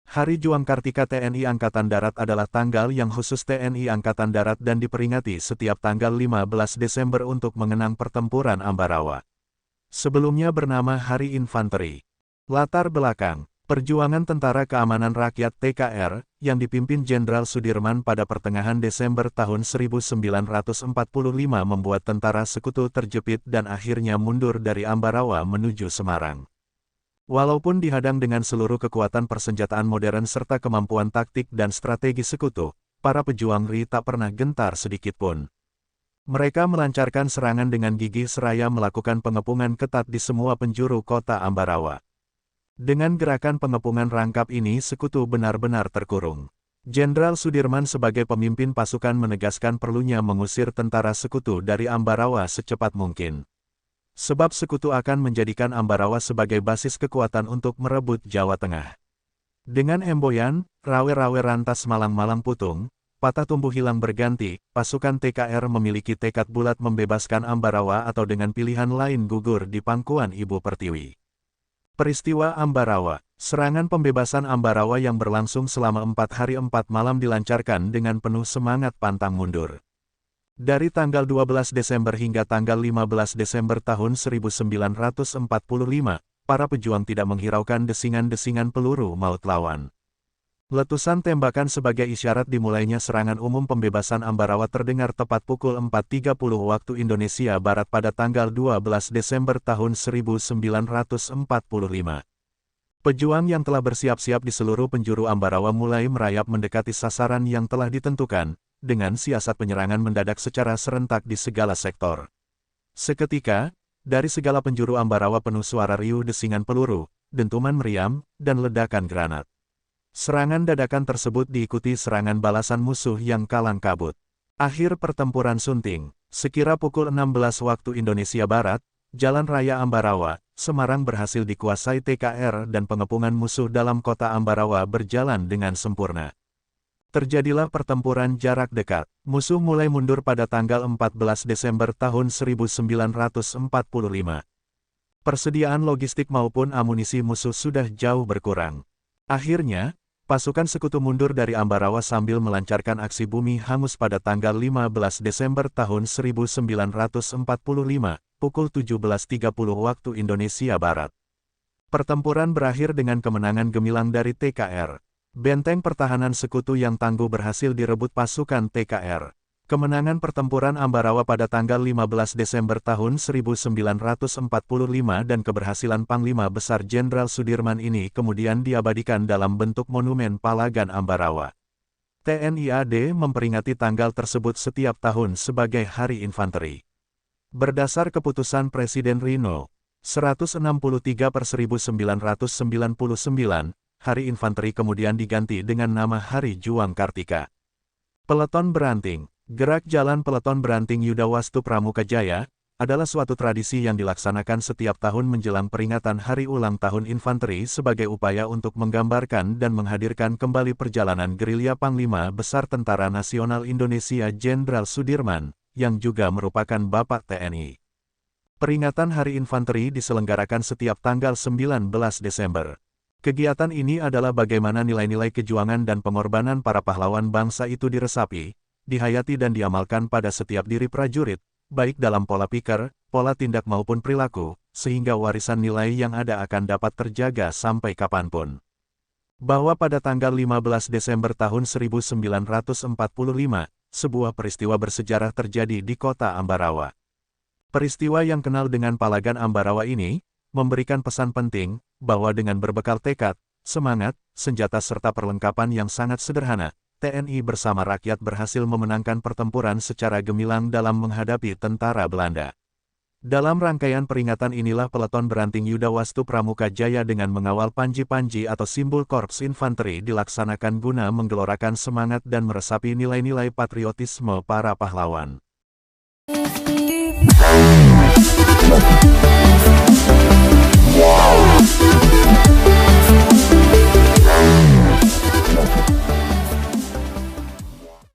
Hari Juang Kartika TNI Angkatan Darat adalah tanggal yang khusus TNI Angkatan Darat dan diperingati setiap tanggal 15 Desember untuk mengenang pertempuran Ambarawa. Sebelumnya bernama Hari Infanteri. Latar belakang, Perjuangan Tentara Keamanan Rakyat TKR, yang dipimpin Jenderal Sudirman pada pertengahan Desember tahun 1945 membuat tentara sekutu terjepit dan akhirnya mundur dari Ambarawa menuju Semarang. Walaupun dihadang dengan seluruh kekuatan persenjataan modern serta kemampuan taktik dan strategi sekutu, para pejuang RI tak pernah gentar sedikitpun. Mereka melancarkan serangan dengan gigih seraya melakukan pengepungan ketat di semua penjuru kota Ambarawa. Dengan gerakan pengepungan rangkap ini sekutu benar-benar terkurung. Jenderal Sudirman sebagai pemimpin pasukan menegaskan perlunya mengusir tentara sekutu dari Ambarawa secepat mungkin. Sebab sekutu akan menjadikan Ambarawa sebagai basis kekuatan untuk merebut Jawa Tengah. Dengan emboyan, rawe-rawe rantas malang-malang putung, patah tumbuh hilang berganti, pasukan TKR memiliki tekad bulat membebaskan Ambarawa atau dengan pilihan lain gugur di pangkuan Ibu Pertiwi. Peristiwa Ambarawa, serangan pembebasan Ambarawa yang berlangsung selama 4 hari 4 malam dilancarkan dengan penuh semangat pantang mundur. Dari tanggal 12 Desember hingga tanggal 15 Desember tahun 1945, para pejuang tidak menghiraukan desingan-desingan peluru maut lawan. Letusan tembakan sebagai isyarat dimulainya serangan umum pembebasan Ambarawa terdengar tepat pukul 4.30 waktu Indonesia Barat pada tanggal 12 Desember tahun 1945. Pejuang yang telah bersiap-siap di seluruh penjuru Ambarawa mulai merayap mendekati sasaran yang telah ditentukan, dengan siasat penyerangan mendadak secara serentak di segala sektor. Seketika, dari segala penjuru Ambarawa penuh suara riuh desingan peluru, dentuman meriam, dan ledakan granat. Serangan dadakan tersebut diikuti serangan balasan musuh yang kalang kabut. Akhir pertempuran sunting, sekira pukul 16 waktu Indonesia Barat, Jalan Raya Ambarawa, Semarang berhasil dikuasai TKR dan pengepungan musuh dalam kota Ambarawa berjalan dengan sempurna. Terjadilah pertempuran jarak dekat. Musuh mulai mundur pada tanggal 14 Desember tahun 1945. Persediaan logistik maupun amunisi musuh sudah jauh berkurang. Akhirnya, pasukan sekutu mundur dari Ambarawa sambil melancarkan aksi bumi hangus pada tanggal 15 Desember tahun 1945, pukul 17.30 waktu Indonesia Barat. Pertempuran berakhir dengan kemenangan gemilang dari TKR. Benteng pertahanan sekutu yang tangguh berhasil direbut pasukan TKR. Kemenangan pertempuran Ambarawa pada tanggal 15 Desember tahun 1945 dan keberhasilan Panglima Besar Jenderal Sudirman ini kemudian diabadikan dalam bentuk monumen Palagan Ambarawa. TNI AD memperingati tanggal tersebut setiap tahun sebagai Hari Infanteri. Berdasar keputusan Presiden RI No. 163/1999, Hari Infanteri kemudian diganti dengan nama Hari Juang Kartika. Peleton Beranting, gerak jalan Peleton Beranting Yudawastu Pramuka Jaya, adalah suatu tradisi yang dilaksanakan setiap tahun menjelang peringatan Hari Ulang Tahun Infanteri sebagai upaya untuk menggambarkan dan menghadirkan kembali perjalanan gerilya Panglima Besar Tentara Nasional Indonesia Jenderal Sudirman, yang juga merupakan Bapak TNI. Peringatan Hari Infanteri diselenggarakan setiap tanggal 19 Desember. Kegiatan ini adalah bagaimana nilai-nilai kejuangan dan pengorbanan para pahlawan bangsa itu diresapi, dihayati dan diamalkan pada setiap diri prajurit, baik dalam pola pikir, pola tindak maupun perilaku, sehingga warisan nilai yang ada akan dapat terjaga sampai kapanpun. Bahwa pada tanggal 15 Desember tahun 1945, sebuah peristiwa bersejarah terjadi di kota Ambarawa. Peristiwa yang kenal dengan Palagan Ambarawa ini, memberikan pesan penting, bahwa dengan berbekal tekad, semangat, senjata serta perlengkapan yang sangat sederhana, TNI bersama rakyat berhasil memenangkan pertempuran secara gemilang dalam menghadapi tentara Belanda. Dalam rangkaian peringatan inilah Peleton Beranting Yudawastu Pramuka Jaya dengan mengawal panji-panji atau simbol Korps Infanteri dilaksanakan guna menggelorakan semangat dan meresapi nilai-nilai patriotisme para pahlawan. Wow.